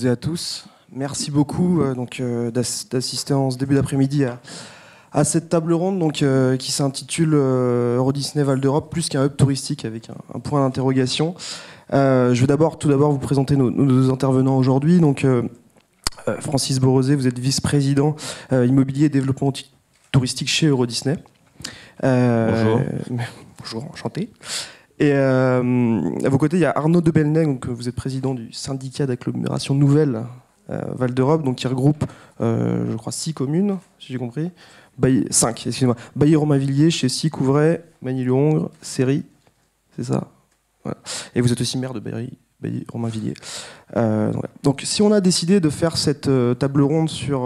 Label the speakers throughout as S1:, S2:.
S1: toutes et à tous. Merci beaucoup d'assister en ce début d'après-midi à cette table ronde qui s'intitule Euro Disney Val d'Europe, plus qu'un hub touristique avec un point d'interrogation. Je vais tout d'abord vous présenter nos deux intervenants aujourd'hui. Francis Borosé, vous êtes vice-président immobilier et développement touristique chez Euro Disney.
S2: Bonjour.
S1: Bonjour, enchanté. Et à vos côtés, il y a Arnaud de Belnay, donc vous êtes président du syndicat d'agglomération nouvelle Val d'Europe, donc qui regroupe, je crois, 6 communes, si j'ai compris. 5, excusez-moi. Bailly-Romainvilliers, Chessy, Couvray, Magny-le-Hongre, Céry, c'est ça. Voilà. Et vous êtes aussi maire de Bailly-Romainvilliers. Donc, si on a décidé de faire cette table ronde sur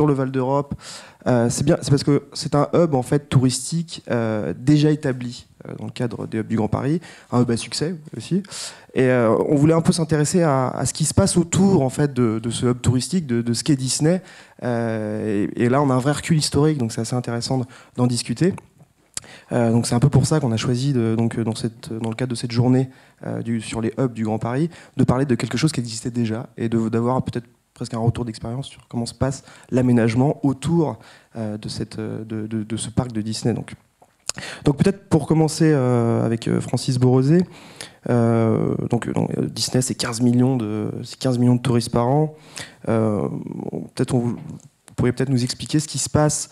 S1: le Val d'Europe, c'est parce que c'est un hub en fait touristique déjà établi dans le cadre des hubs du Grand Paris, un hub à succès aussi. Et on voulait un peu s'intéresser à ce qui se passe autour en fait de ce hub touristique, de ce qu'est Disney. Et là, on a un vrai recul historique, donc c'est assez intéressant d'en discuter. Donc c'est un peu pour ça qu'on a choisi dans le cadre de cette journée sur les hubs du Grand Paris, de parler de quelque chose qui existait déjà et d'avoir peut-être presque un retour d'expérience sur comment se passe l'aménagement autour de ce parc de Disney. Donc peut-être pour commencer avec Francis Borosé, Disney c'est 15 millions de touristes par an. Vous pourriez peut-être nous expliquer ce qui se passe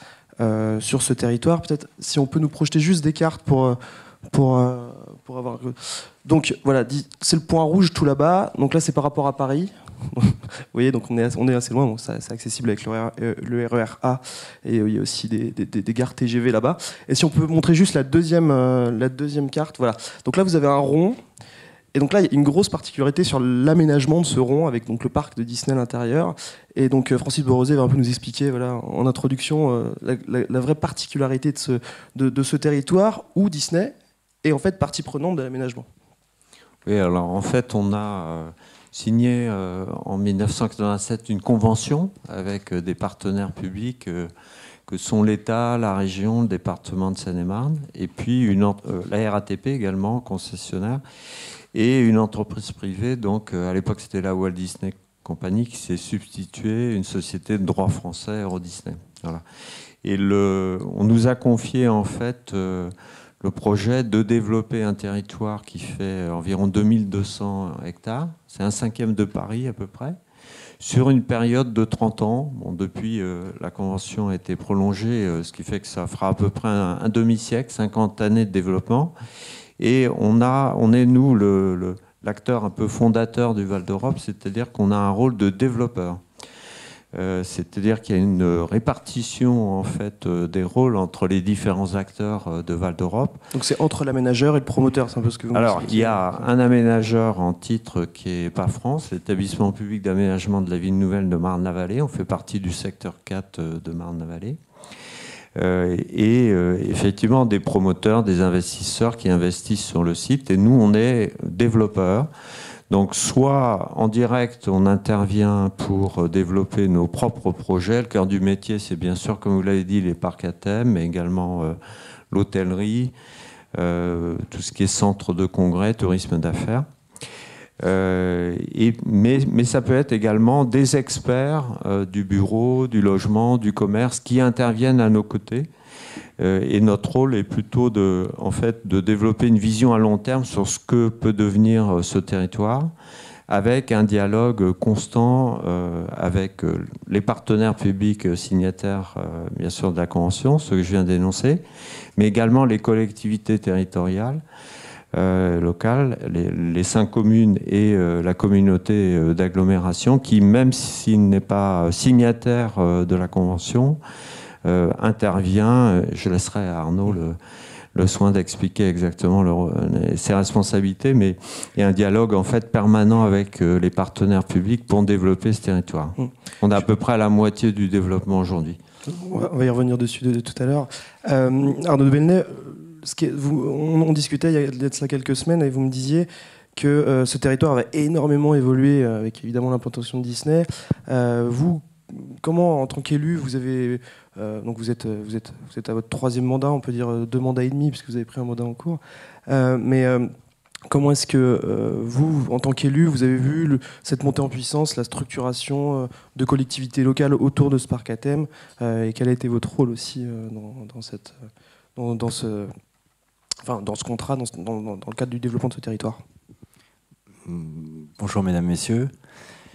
S1: sur ce territoire. Peut-être si on peut nous projeter juste des cartes pour avoir. Donc voilà, c'est le point rouge tout là-bas. Donc là c'est par rapport à Paris. Vous voyez, donc on est assez loin, donc c'est accessible avec le RER A, et il y a aussi des gares TGV là-bas. Et si on peut montrer juste la deuxième carte, voilà. Donc là vous avez un rond, et donc là il y a une grosse particularité sur l'aménagement de ce rond avec donc le parc de Disney à l'intérieur. Et donc Francis Borosé va un peu nous expliquer, voilà, en introduction, la vraie particularité de ce territoire où Disney est en fait partie prenante de l'aménagement.
S2: Oui, alors en fait on a signé en 1987 une convention avec des partenaires publics que sont l'État, la région, le département de Seine-et-Marne, et puis la RATP également, concessionnaire, et une entreprise privée, donc à l'époque c'était la Walt Disney Company qui s'est substituée, une société de droit français, Euro Disney. Voilà. Et on nous a confié en fait le projet de développer un territoire qui fait environ 2200 hectares, c'est un cinquième de Paris à peu près, sur une période de 30 ans. Bon, depuis, la convention a été prolongée, ce qui fait que ça fera à peu près un demi-siècle, 50 années de développement. Et on est, nous, l'acteur un peu fondateur du Val d'Europe, c'est-à-dire qu'on a un rôle de développeur. C'est-à-dire qu'il y a une répartition en fait des rôles entre les différents acteurs de Val d'Europe.
S1: Donc c'est entre l'aménageur et le promoteur, c'est un peu ce que vous
S2: Alors,
S1: expliquez.
S2: il y a un aménageur en titre qui est PAFRANCE, l'établissement public d'aménagement de la ville nouvelle de Marne-la-Vallée. On fait partie du secteur 4 de Marne-la-Vallée. Effectivement, des promoteurs, des investisseurs qui investissent sur le site. Et nous, on est développeurs. Donc, soit en direct, on intervient pour développer nos propres projets. Le cœur du métier, c'est bien sûr, comme vous l'avez dit, les parcs à thème, mais également l'hôtellerie, tout ce qui est centre de congrès, tourisme d'affaires. Mais ça peut être également des experts du bureau, du logement, du commerce qui interviennent à nos côtés. Et notre rôle est plutôt de développer une vision à long terme sur ce que peut devenir ce territoire, avec un dialogue constant avec les partenaires publics signataires, bien sûr, de la Convention, ceux que je viens d'énoncer, mais également les collectivités territoriales locales, les 5 communes et la communauté d'agglomération qui, même s'il n'est pas signataire de la Convention, intervient. Je laisserai à Arnaud le soin d'expliquer exactement ses responsabilités, mais il y a un dialogue en fait permanent avec les partenaires publics pour développer ce territoire. On est à peu près à la moitié du développement aujourd'hui.
S1: On va y revenir dessus tout à l'heure. Arnaud de Belnay, on discutait il y a de cela quelques semaines et vous me disiez que ce territoire avait énormément évolué avec évidemment l'implantation de Disney. Vous, comment, en tant qu'élu, vous avez donc vous êtes à votre 3e mandat, on peut dire 2 mandats et demi puisque vous avez pris un mandat en cours. Mais Comment est-ce que vous, en tant qu'élu, vous avez vu cette montée en puissance, la structuration de collectivités locales autour de ce parc à thème, et quel a été votre rôle aussi dans ce contrat, dans le cadre du développement de ce territoire?
S3: Bonjour mesdames, messieurs.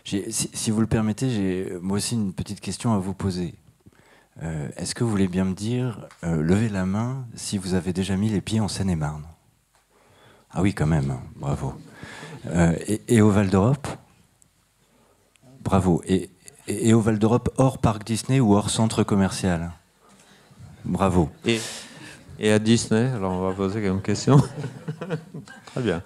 S3: Si vous le permettez, j'ai moi aussi une petite question à vous poser. Est-ce que vous voulez bien me dire, levez la main si vous avez déjà mis les pieds en Seine-et-Marne? Ah oui, quand même, bravo. Et au Val d'Europe? Bravo. Et au Val d'Europe hors parc Disney ou hors centre commercial? Bravo.
S2: Et à Disney, alors on va poser comme question. Très bien.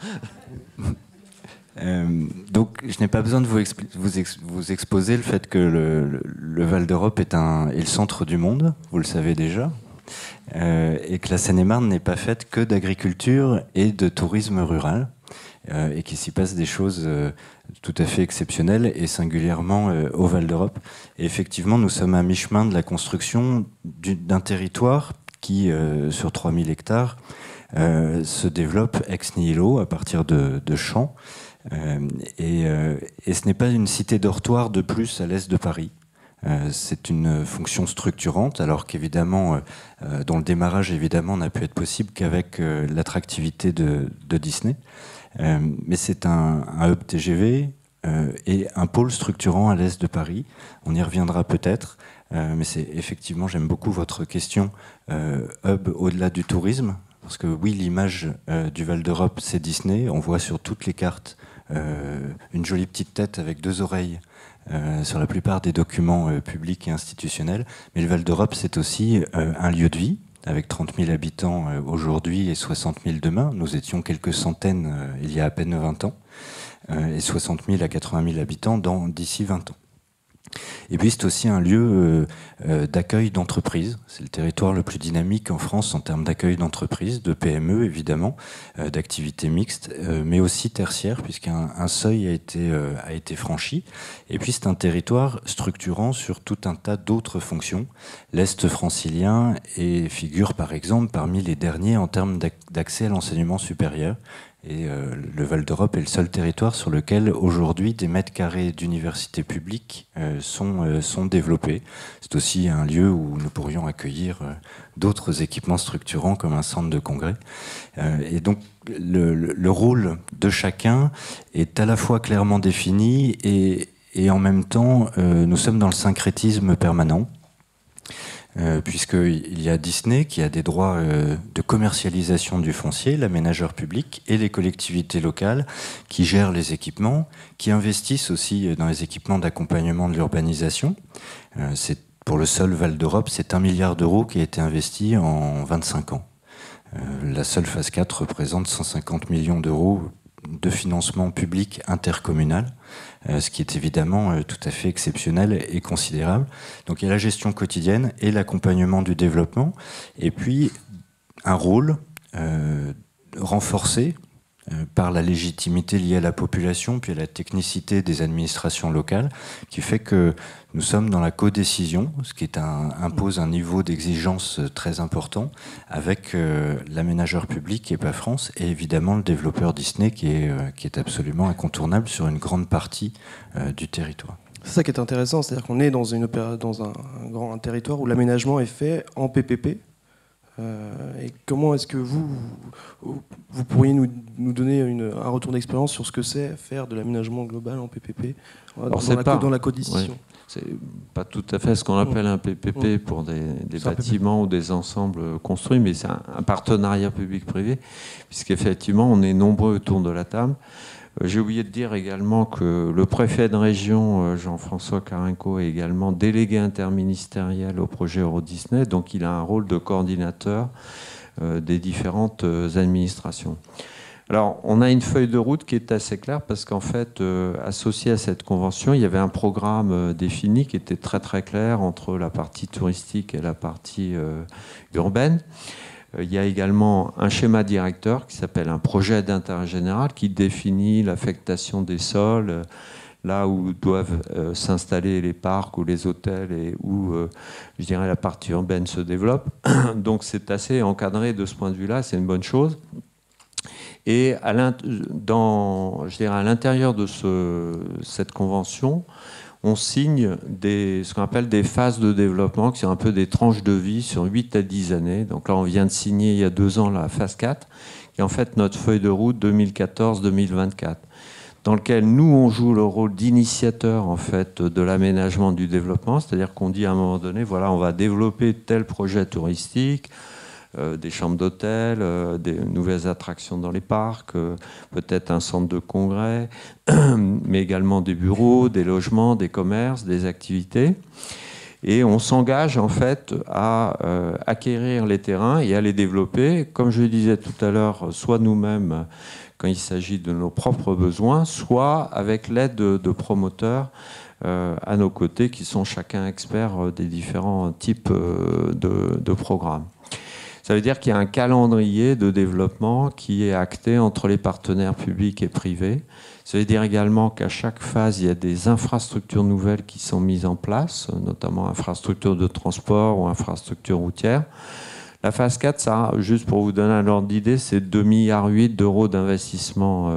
S3: Donc je n'ai pas besoin de vous exposer le fait que le Val d'Europe est le centre du monde, vous le savez déjà. Et que la Seine-et-Marne n'est pas faite que d'agriculture et de tourisme rural, et qu'il s'y passe des choses tout à fait exceptionnelles, et singulièrement au Val d'Europe. Et effectivement, nous sommes à mi-chemin de la construction d'un territoire qui, sur 3000 hectares, se développe ex nihilo à partir de champs. Et ce n'est pas une cité dortoir de plus à l'est de Paris. C'est une fonction structurante, alors qu'évidemment, dont le démarrage évidemment n'a pu être possible qu'avec l'attractivité de Disney. Mais c'est un hub TGV et un pôle structurant à l'est de Paris. On y reviendra peut-être, mais c'est effectivement, j'aime beaucoup votre question, hub au-delà du tourisme, parce que oui, l'image du Val d'Europe, c'est Disney. On voit sur toutes les cartes une jolie petite tête avec deux oreilles sur la plupart des documents publics et institutionnels. Mais le Val d'Europe, c'est aussi un lieu de vie, avec 30 000 habitants aujourd'hui et 60 000 demain. Nous étions quelques centaines il y a à peine 20 ans, et 60 000 à 80 000 habitants d'ici 20 ans. Et puis c'est aussi un lieu d'accueil d'entreprises. C'est le territoire le plus dynamique en France en termes d'accueil d'entreprises, de PME évidemment, d'activités mixtes, mais aussi tertiaires, puisqu'un seuil a été franchi. Et puis c'est un territoire structurant sur tout un tas d'autres fonctions. L'Est francilien figure par exemple parmi les derniers en termes d'accès à l'enseignement supérieur. Et le Val d'Europe est le seul territoire sur lequel aujourd'hui des mètres carrés d'universités publiques sont développés. C'est aussi un lieu où nous pourrions accueillir d'autres équipements structurants comme un centre de congrès. Et donc le rôle de chacun est à la fois clairement défini et en même temps nous sommes dans le syncrétisme permanent. Puisqu'il y a Disney qui a des droits de commercialisation du foncier, l'aménageur public, et les collectivités locales qui gèrent les équipements, qui investissent aussi dans les équipements d'accompagnement de l'urbanisation. Pour le seul Val d'Europe, c'est 1 milliard d'euros qui a été investi en 25 ans. La seule phase 4 représente 150 millions d'euros de financement public intercommunal, ce qui est évidemment tout à fait exceptionnel et considérable. Donc il y a la gestion quotidienne et l'accompagnement du développement, et puis un rôle renforcé par la légitimité liée à la population, puis à la technicité des administrations locales, qui fait que nous sommes dans la codécision, ce qui impose un niveau d'exigence très important, avec l'aménageur public qui est pas France, et évidemment le développeur Disney qui est absolument incontournable sur une grande partie du territoire.
S1: C'est ça qui est intéressant, c'est-à-dire qu'on est dans un territoire où l'aménagement est fait en PPP. Et comment est-ce que vous pourriez nous donner un retour d'expérience sur ce que c'est faire de l'aménagement global en PPP dans la codécision?
S2: Ouais, c'est pas tout à fait ce qu'on appelle un PPP pour des bâtiments ou des ensembles construits, mais c'est un partenariat public-privé, puisqu'effectivement on est nombreux autour de la table. J'ai oublié de dire également que le préfet de région, Jean-François Carinco, est également délégué interministériel au projet Euro Disney, donc il a un rôle de coordinateur des différentes administrations. Alors, on a une feuille de route qui est assez claire parce qu'en fait, associé à cette convention, il y avait un programme défini qui était très très clair entre la partie touristique et la partie urbaine. Il y a également un schéma directeur qui s'appelle un projet d'intérêt général qui définit l'affectation des sols, là où doivent s'installer les parcs ou les hôtels et où, je dirais, la partie urbaine se développe. Donc c'est assez encadré de ce point de vue-là, c'est une bonne chose. Et à l'intérieur de cette convention, on signe ce qu'on appelle des phases de développement, qui sont un peu des tranches de vie sur 8 à 10 années. Donc là, on vient de signer il y a 2 ans la phase 4, qui est en fait notre feuille de route 2014-2024, dans lequel nous, on joue le rôle d'initiateur en fait, de l'aménagement du développement. C'est-à-dire qu'on dit à un moment donné, voilà, on va développer tel projet touristique, des chambres d'hôtel, des nouvelles attractions dans les parcs, peut-être un centre de congrès, mais également des bureaux, des logements, des commerces, des activités. Et on s'engage en fait à acquérir les terrains et à les développer, comme je le disais tout à l'heure, soit nous-mêmes quand il s'agit de nos propres besoins, soit avec l'aide de promoteurs à nos côtés qui sont chacun experts des différents types de programmes. Ça veut dire qu'il y a un calendrier de développement qui est acté entre les partenaires publics et privés. Ça veut dire également qu'à chaque phase, il y a des infrastructures nouvelles qui sont mises en place, notamment infrastructures de transport ou infrastructures routières. La phase 4, ça, juste pour vous donner un ordre d'idée, c'est 2,8 milliards d'euros d'investissement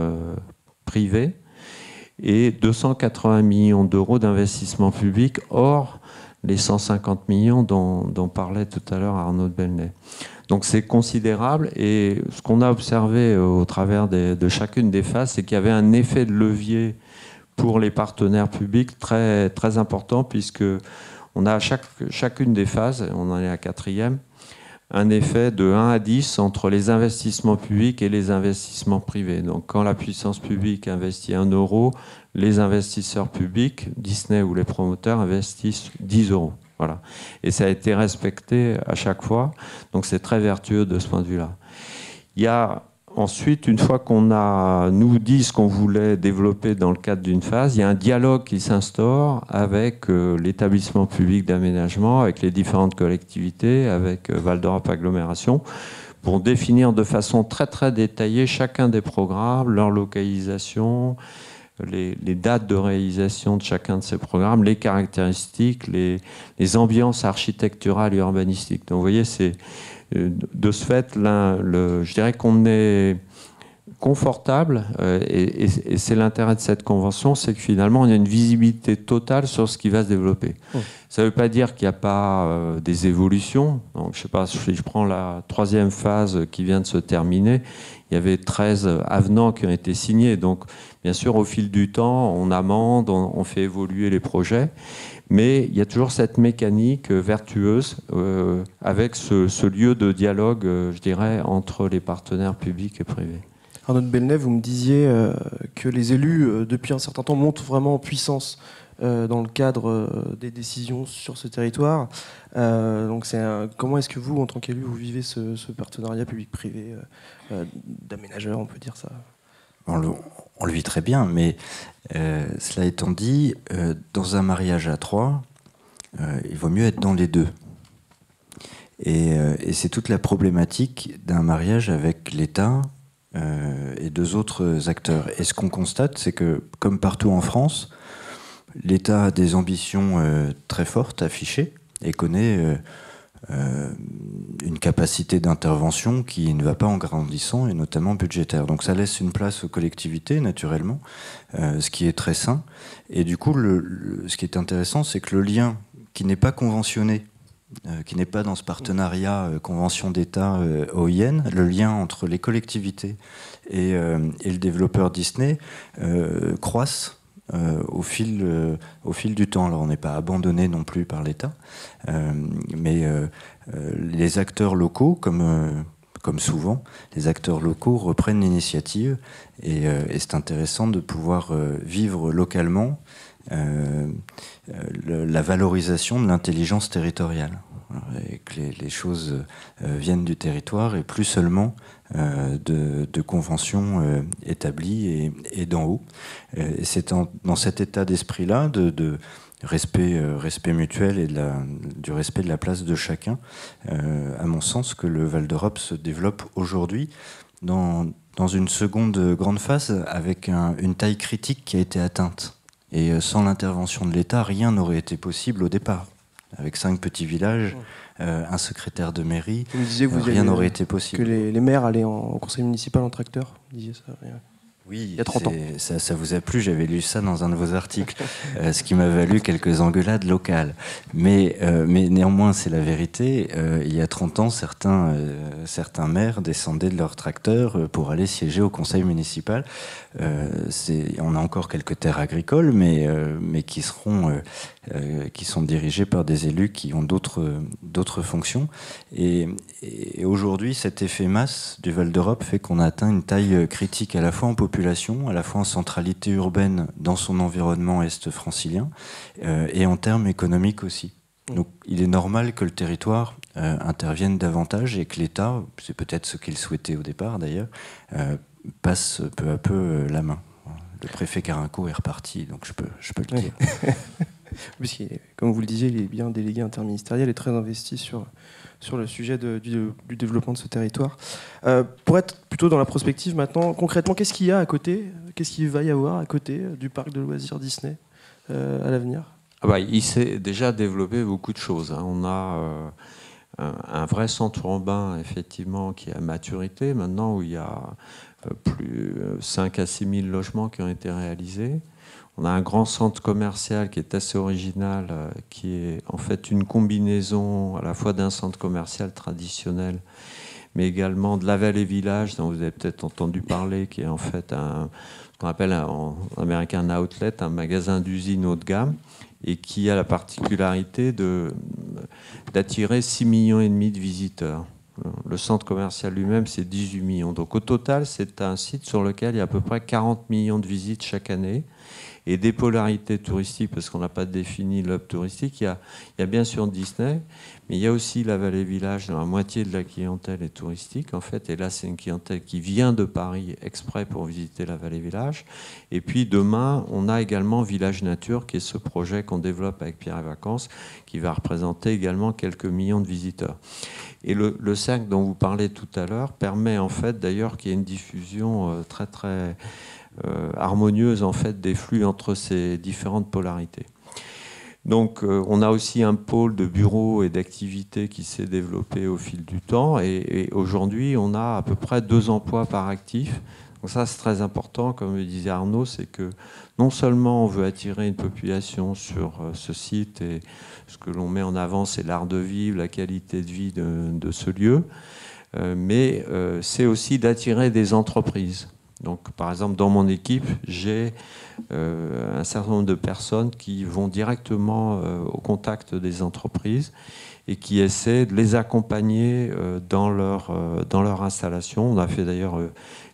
S2: privé et 280 millions d'euros d'investissement public, hors les 150 millions dont parlait tout à l'heure Arnaud de Bellnay. Donc c'est considérable, et ce qu'on a observé au travers de chacune des phases, c'est qu'il y avait un effet de levier pour les partenaires publics très, très important, puisque on a à chacune des phases, on en est à 4e, un effet de 1 à 10 entre les investissements publics et les investissements privés. Donc quand la puissance publique investit 1 euro, les investisseurs publics, Disney ou les promoteurs, investissent 10 euros. Voilà. Et ça a été respecté à chaque fois. Donc c'est très vertueux de ce point de vue-là. Il y a ensuite, une fois qu'on a nous dit ce qu'on voulait développer dans le cadre d'une phase, il y a un dialogue qui s'instaure avec l'établissement public d'aménagement, avec les différentes collectivités, avec Val d'Europe Agglomération, pour définir de façon très très détaillée chacun des programmes, leur localisation, les dates de réalisation de chacun de ces programmes, les caractéristiques, les ambiances architecturales et urbanistiques. Donc vous voyez, c'est de ce fait, je dirais qu'on est confortable, et c'est l'intérêt de cette convention, c'est que finalement on a une visibilité totale sur ce qui va se développer. Ça ne veut pas dire qu'il n'y a pas des évolutions. Donc, je sais pas, si je prends la 3e phase qui vient de se terminer, il y avait 13 avenants qui ont été signés. Donc, bien sûr, au fil du temps, on amende, on fait évoluer les projets. Mais il y a toujours cette mécanique vertueuse avec ce lieu de dialogue, je dirais, entre les partenaires publics et privés.
S1: Arnaud de Bellnay, vous me disiez que les élus, depuis un certain temps, montent vraiment en puissance dans le cadre des décisions sur ce territoire. Donc comment est-ce que vous, en tant qu'élu, vous vivez ce partenariat public-privé d'aménageurs, on peut dire ça?
S3: On le vit très bien, mais cela étant dit, dans un mariage à 3, il vaut mieux être dans les 2. Et c'est toute la problématique d'un mariage avec l'État et 2 autres acteurs. Et ce qu'on constate, c'est que, comme partout en France, l'État a des ambitions très fortes affichées et connaît une capacité d'intervention qui ne va pas en grandissant, et notamment budgétaire. Donc ça laisse une place aux collectivités, naturellement, ce qui est très sain. Et du coup, ce qui est intéressant, c'est que le lien qui n'est pas conventionné, qui n'est pas dans ce partenariat convention d'État OIN, le lien entre les collectivités et le développeur Disney croissent au fil du temps. Alors on n'est pas abandonné non plus par l'État, mais les acteurs locaux, comme souvent, les acteurs locaux reprennent l'initiative, et c'est intéressant de pouvoir vivre localement la valorisation de l'intelligence territoriale, et que les choses viennent du territoire et plus seulement de conventions établies et d'en haut. Et c'est dans cet état d'esprit-là de respect mutuel et du respect de la place de chacun, à mon sens, que le Val d'Europe se développe aujourd'hui dans une seconde grande phase, avec une taille critique qui a été atteinte. Et sans l'intervention de l'État, rien n'aurait été possible au départ. Avec 5 petits villages, un secrétaire de mairie,
S1: Vous me disiez que
S3: rien n'aurait été possible.
S1: Que les maires allaient au conseil municipal en tracteur. Vous disiez ça.
S3: Oui,
S1: il y a 30 ans.
S3: Ça vous a plu, j'avais lu ça dans un de vos articles, ce qui m'a valu quelques engueulades locales. Mais néanmoins, c'est la vérité. Il y a 30 ans, certains maires descendaient de leur tracteur pour aller siéger au conseil municipal. On a encore quelques terres agricoles, mais qui sont dirigées par des élus qui ont d'autres fonctions. Et aujourd'hui, cet effet masse du Val d'Europe fait qu'on a atteint une taille critique à la fois en population, à la fois en centralité urbaine dans son environnement est-francilien, et en termes économiques aussi. Donc il est normal que le territoire intervienne davantage et que l'État, c'est peut-être ce qu'il souhaitait au départ d'ailleurs, passe peu à peu la main. Le préfet Carinco est reparti, donc je peux le dire.
S1: Puisque, comme vous le disiez, il est bien délégué interministériel et très investi sur le sujet du développement de ce territoire. Pour être plutôt dans la prospective maintenant, concrètement, qu'est-ce qu'il y a à côté? Qu'est-ce qu'il va y avoir à côté du parc de loisirs Disney à l'avenir?
S2: Il s'est déjà développé beaucoup de choses. On a un vrai centre urbain, effectivement, qui est à maturité maintenant, où il y a plus 5 à 6 000 logements qui ont été réalisés. On a un grand centre commercial qui est assez original, qui est en fait une combinaison à la fois d'un centre commercial traditionnel, mais également de la Vallée Village, dont vous avez peut-être entendu parler, qui est en fait ce qu'on appelle en américain un outlet, un magasin d'usine haut de gamme, et qui a la particularité d'attirer 6,5 millions de visiteurs. Le centre commercial lui-même, c'est 18 millions. Donc au total, c'est un site sur lequel il y a à peu près 40 millions de visites chaque année. Et des polarités touristiques, parce qu'on n'a pas défini l'hub touristique. Il y a bien sûr Disney, mais il y a aussi la Vallée Village, dont la moitié de la clientèle est touristique, en fait. Et là, c'est une clientèle qui vient de Paris exprès pour visiter la Vallée Village. Et puis demain, on a également Village Nature, qui est ce projet qu'on développe avec Pierre et Vacances, qui va représenter également quelques millions de visiteurs. Et le cercle dont vous parlez tout à l'heure permet en fait d'ailleurs qu'il y ait une diffusion très très harmonieuse en fait des flux entre ces différentes polarités. Donc on a aussi un pôle de bureaux et d'activités qui s'est développé au fil du temps, et aujourd'hui on a à peu près 2 emplois par actif. Donc ça c'est très important, comme le disait Arnaud, c'est que non seulement on veut attirer une population sur ce site, et ce que l'on met en avant c'est l'art de vivre, la qualité de vie de ce lieu, mais c'est aussi d'attirer des entreprises. Donc, par exemple, dans mon équipe, j'ai un certain nombre de personnes qui vont directement au contact des entreprises et qui essaient de les accompagner dans leur installation. On a fait d'ailleurs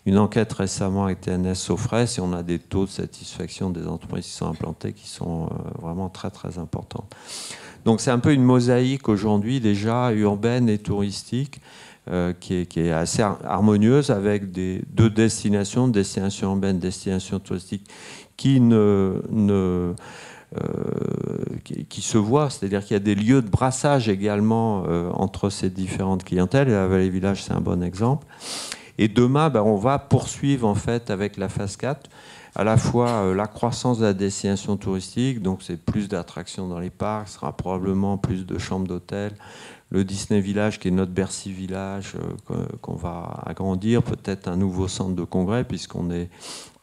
S2: une enquête récemment avec TNS Sofres et on a des taux de satisfaction des entreprises qui sont implantées qui sont vraiment très très importants. Donc c'est un peu une mosaïque aujourd'hui déjà urbaine et touristique, qui est assez harmonieuse avec deux destinations urbaines, destinations touristiques qui se voient, c'est-à-dire qu'il y a des lieux de brassage également entre ces différentes clientèles, et la Vallée Village c'est un bon exemple. Et demain, on va poursuivre en fait avec la phase 4 à la fois la croissance de la destination touristique, donc c'est plus d'attractions dans les parcs, ce sera probablement plus de chambres d'hôtel, le Disney Village qui est notre Bercy Village qu'on va agrandir, peut-être un nouveau centre de congrès puisqu'on est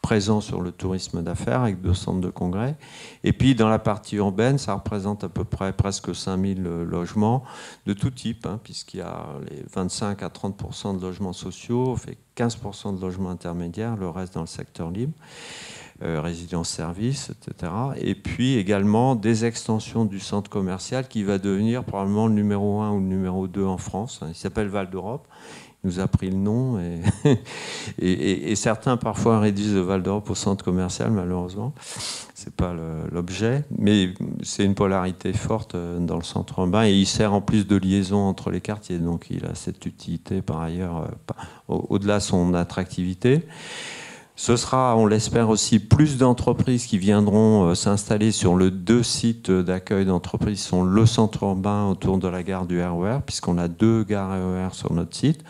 S2: présent sur le tourisme d'affaires avec 2 centres de congrès. Et puis dans la partie urbaine, ça représente à peu près presque 5000 logements de tout type, puisqu'il y a les 25 à 30% de logements sociaux, on fait 15% de logements intermédiaires, le reste dans le secteur libre. Résidence-service, etc. Et puis également des extensions du centre commercial qui va devenir probablement le numéro 1 ou le numéro 2 en France. Il s'appelle Val d'Europe. Il nous a pris le nom et certains parfois réduisent le Val d'Europe au centre commercial, malheureusement. C'est pas l'objet, mais c'est une polarité forte dans le centre urbain et il sert en plus de liaison entre les quartiers. Donc il a cette utilité par ailleurs, au-delà de son attractivité. Ce sera, on l'espère aussi, plus d'entreprises qui viendront s'installer sur les 2 sites d'accueil d'entreprises qui sont le centre urbain autour de la gare du RER, puisqu'on a 2 gares RER sur notre site.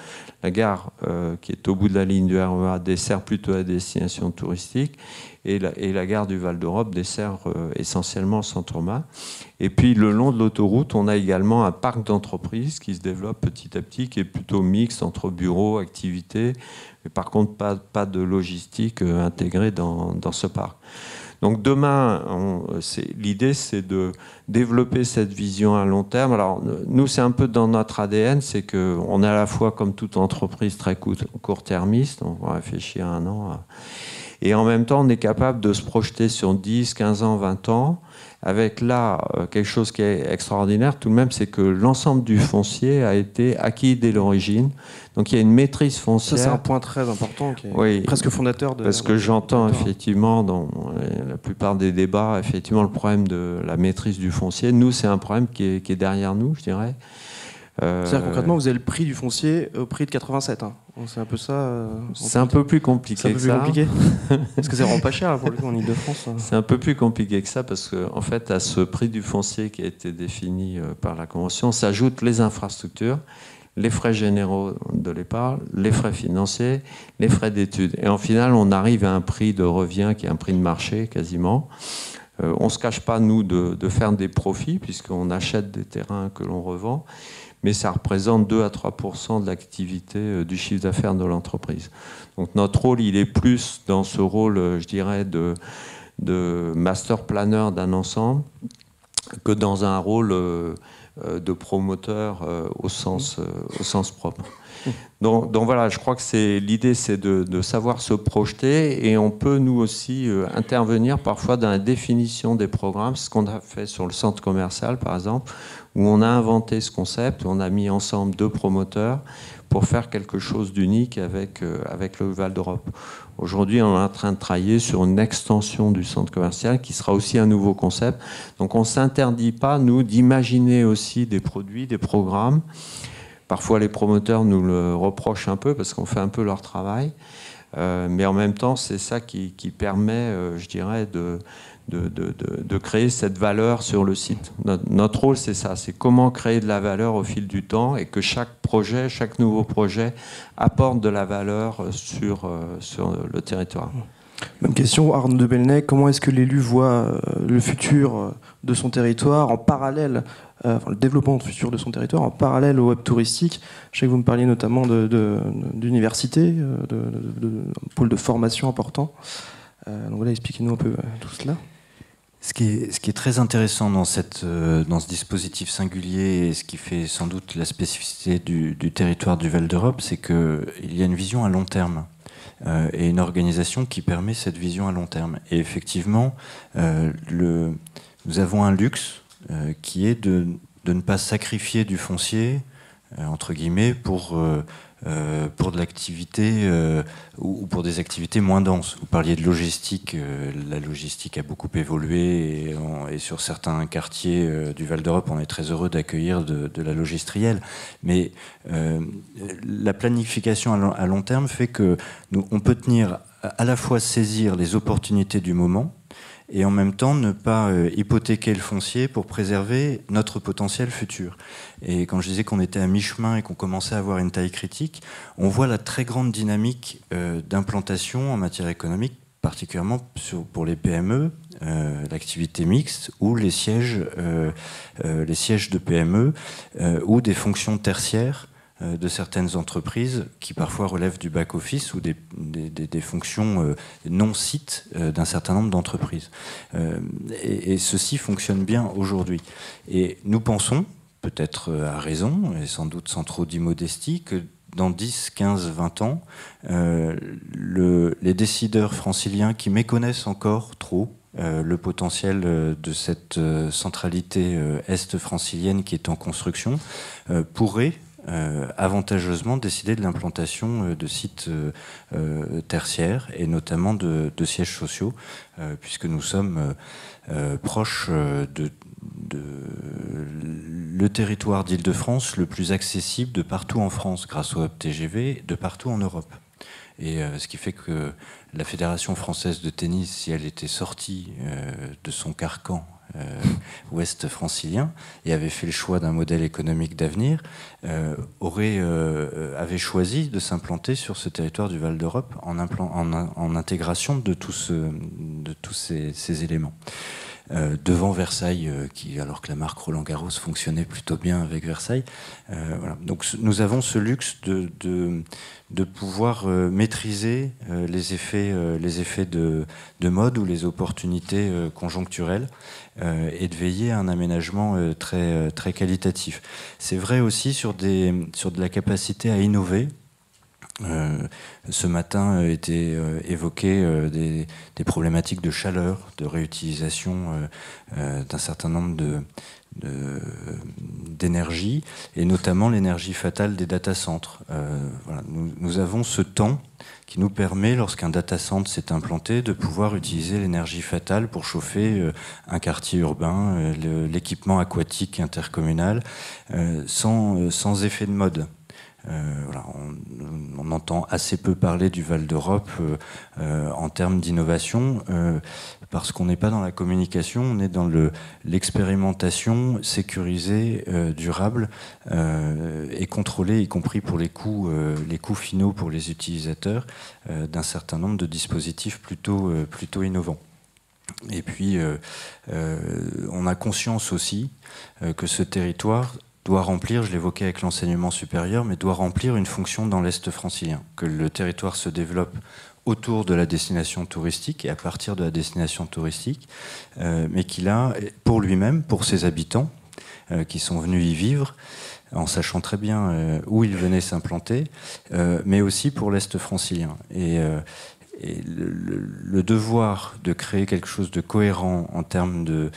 S2: La gare qui est au bout de la ligne du RER dessert plutôt la destination touristique. et la gare du Val d'Europe dessert essentiellement Saint-Thomas. Et puis le long de l'autoroute, on a également un parc d'entreprises qui se développe petit à petit, qui est plutôt mixte entre bureaux, activités, mais par contre pas de logistique intégrée dans ce parc. Donc demain, l'idée c'est de développer cette vision à long terme. Alors nous, c'est un peu dans notre ADN, c'est qu'on est à la fois, comme toute entreprise, très court-termiste, on réfléchit à un an, et en même temps on est capable de se projeter sur 10, 15 ans, 20 ans, avec là quelque chose qui est extraordinaire tout de même, c'est que l'ensemble du foncier a été acquis dès l'origine. Donc il y a une maîtrise foncière.
S1: Ça, c'est un point très important, qui est
S2: oui,
S1: presque fondateur de...
S2: Parce que j'entends effectivement dans la plupart des débats, effectivement, le problème de la maîtrise du foncier. Nous, c'est un problème qui est derrière nous, je dirais.
S1: C'est-à-dire concrètement, vous avez le prix du foncier au prix de 87. Hein. C'est un peu ça.
S2: C'est un peu plus compliqué.
S1: C'est un peu plus compliqué. Parce que c'est vraiment pas cher pour le coup en Ile-de-France.
S2: C'est un peu plus compliqué que ça parce que en fait, à ce prix du foncier qui a été défini par la Convention, s'ajoutent les infrastructures, les frais généraux de l'épargne, les frais financiers, les frais d'études. Et en final, on arrive à un prix de revient qui est un prix de marché quasiment. On ne se cache pas, nous, de faire des profits puisqu'on achète des terrains que l'on revend. Mais ça représente 2 à 3% de l'activité du chiffre d'affaires de l'entreprise. Donc notre rôle, il est plus dans ce rôle, je dirais, de master planner d'un ensemble que dans un rôle de promoteur au sens propre. Donc voilà, je crois que l'idée, c'est de savoir se projeter et on peut nous aussi intervenir parfois dans la définition des programmes, ce qu'on a fait sur le centre commercial par exemple, où on a inventé ce concept, où on a mis ensemble 2 promoteurs pour faire quelque chose d'unique avec le Val d'Europe. Aujourd'hui, on est en train de travailler sur une extension du centre commercial qui sera aussi un nouveau concept. Donc on ne s'interdit pas, nous, d'imaginer aussi des produits, des programmes. Parfois, les promoteurs nous le reprochent un peu parce qu'on fait un peu leur travail. Mais en même temps, c'est ça qui permet, je dirais, de créer cette valeur sur le site. Notre rôle, c'est ça, c'est comment créer de la valeur au fil du temps et que chaque nouveau projet apporte de la valeur sur le territoire.
S1: Même question, Arnaud de Bellnay, comment est-ce que l'élu voit le futur de son territoire en parallèle, le développement futur de son territoire en parallèle au web touristique? Je sais que vous me parliez notamment d'université, de pôle de formation important. Donc voilà, expliquez-nous un peu tout cela.
S3: Ce qui est très intéressant dans ce dispositif singulier et ce qui fait sans doute la spécificité du territoire du Val d'Europe, c'est qu'il y a une vision à long terme et une organisation qui permet cette vision à long terme. Et effectivement, nous avons un luxe qui est de ne pas sacrifier du foncier, entre guillemets, pour de l'activité ou pour des activités moins denses. Vous parliez de logistique, la logistique a beaucoup évolué et sur certains quartiers du Val d'Europe, on est très heureux d'accueillir de la logistrielle. Mais la planification à long terme fait que on peut tenir à la fois saisir les opportunités du moment et en même temps ne pas hypothéquer le foncier pour préserver notre potentiel futur. Et quand je disais qu'on était à mi-chemin et qu'on commençait à avoir une taille critique, on voit la très grande dynamique d'implantation en matière économique, particulièrement pour les PME, l'activité mixte ou les sièges de PME ou des fonctions tertiaires de certaines entreprises qui parfois relèvent du back-office ou des fonctions non-sites d'un certain nombre d'entreprises. Et ceci fonctionne bien aujourd'hui. Et nous pensons, peut-être à raison, et sans doute sans trop d'immodestie, que dans 10, 15, 20 ans, les décideurs franciliens qui méconnaissent encore trop le potentiel de cette centralité est-francilienne qui est en construction pourraient avantageusement décider de l'implantation de sites tertiaires et notamment de sièges sociaux, puisque nous sommes proches le territoire d'Île-de-France le plus accessible de partout en France grâce au hub TGV, de partout en Europe. Et ce qui fait que la Fédération française de tennis, si elle était sortie de son carcan ouest francilien et avait fait le choix d'un modèle économique d'avenir, avait choisi de s'implanter sur ce territoire du Val d'Europe en intégration de tous ces éléments. Devant Versailles, alors que la marque Roland-Garros fonctionnait plutôt bien avec Versailles. Voilà. Donc nous avons ce luxe de pouvoir maîtriser les effets de mode ou les opportunités conjoncturelles et de veiller à un aménagement très, très qualitatif. C'est vrai aussi sur de la capacité à innover. Ce matin étaient évoquées des problématiques de chaleur, de réutilisation d'un certain nombre d'énergie, et notamment l'énergie fatale des data centres. Voilà, nous avons ce temps qui nous permet, lorsqu'un data center s'est implanté, de pouvoir utiliser l'énergie fatale pour chauffer un quartier urbain, l'équipement aquatique intercommunal, sans effet de mode. Voilà, on entend assez peu parler du Val d'Europe en termes d'innovation parce qu'on n'est pas dans la communication, on est dans l'expérimentation sécurisée, durable et contrôlée, y compris pour les coûts finaux pour les utilisateurs, d'un certain nombre de dispositifs plutôt innovants. Et puis, on a conscience aussi que ce territoire doit remplir, je l'évoquais avec l'enseignement supérieur, mais doit remplir une fonction dans l'Est francilien, que le territoire se développe autour de la destination touristique et à partir de la destination touristique, mais qu'il a pour lui-même, pour ses habitants qui sont venus y vivre, en sachant très bien où ils venaient s'implanter, mais aussi pour l'Est francilien. Et le devoir de créer quelque chose de cohérent en termes